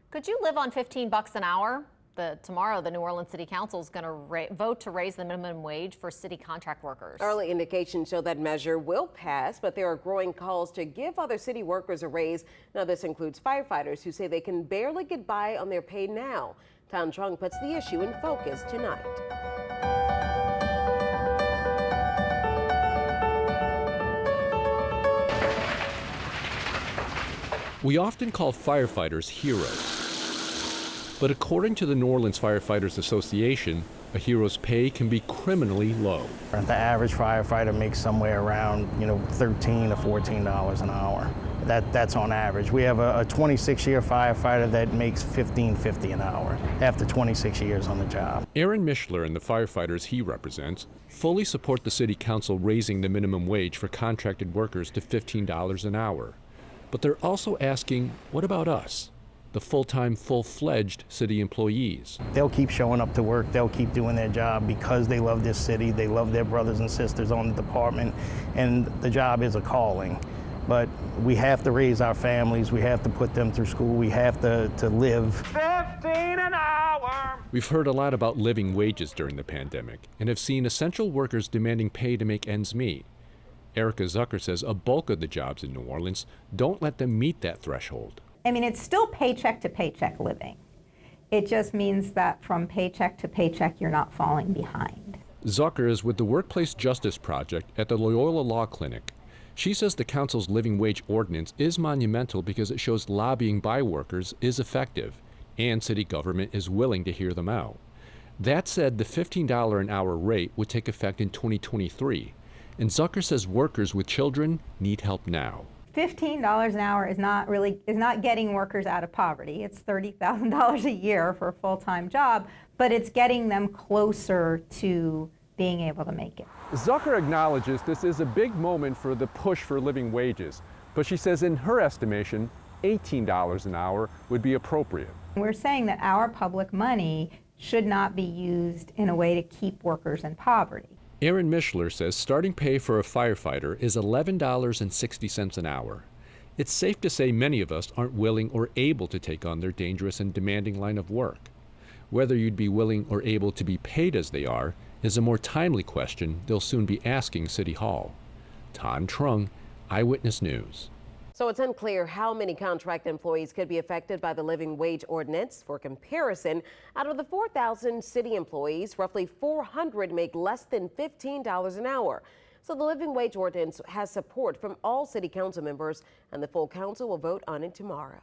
Could you live on $15 an hour? Tomorrow, the New Orleans City Council is going to vote to raise the minimum wage for city contract workers. Early indications show that measure will pass, but there are growing calls to give other city workers a raise. Now, this includes firefighters who say they can barely get by on their pay now. Tan Trung puts the issue in focus tonight. We often call firefighters heroes. But according to the New Orleans Firefighters Association, a hero's pay can be criminally low. The average firefighter makes somewhere around, $13 to $14 an hour. That's on average. We have a 26-year firefighter that makes $15.50 an hour after 26 years on the job. Aaron Mishler and the firefighters he represents fully support the City Council raising the minimum wage for contracted workers to $15 an hour. But they're also asking, what about us? The full-time, full-fledged city employees. They'll keep showing up to work, they'll keep doing their job because they love this city, they love their brothers and sisters on the department, and the job is a calling. But we have to raise our families, we have to put them through school, we have to live. 15 an hour! We've heard a lot about living wages during the pandemic and have seen essential workers demanding pay to make ends meet. Erica Zucker says a bulk of the jobs in New Orleans don't let them meet that threshold. I mean, it's still paycheck to paycheck living. It just means that from paycheck to paycheck, you're not falling behind. Zucker is with the Workplace Justice Project at the Loyola Law Clinic. She says the council's living wage ordinance is monumental because it shows lobbying by workers is effective and city government is willing to hear them out. That said, the $15 an hour rate would take effect in 2023, and Zucker says workers with children need help now. $15 an hour is not getting workers out of poverty. It's $30,000 a year for a full-time job, but it's getting them closer to being able to make it. Zucker acknowledges this is a big moment for the push for living wages, but she says in her estimation, $18 an hour would be appropriate. We're saying that our public money should not be used in a way to keep workers in poverty. Aaron Mishler says starting pay for a firefighter is $11.60 an hour. It's safe to say many of us aren't willing or able to take on their dangerous and demanding line of work. Whether you'd be willing or able to be paid as they are is a more timely question they'll soon be asking City Hall. Tan Trung, Eyewitness News. So it's unclear how many contract employees could be affected by the living wage ordinance. For comparison, out of the 4,000 city employees, roughly 400 make less than $15 an hour. So the living wage ordinance has support from all city council members, and the full council will vote on it tomorrow.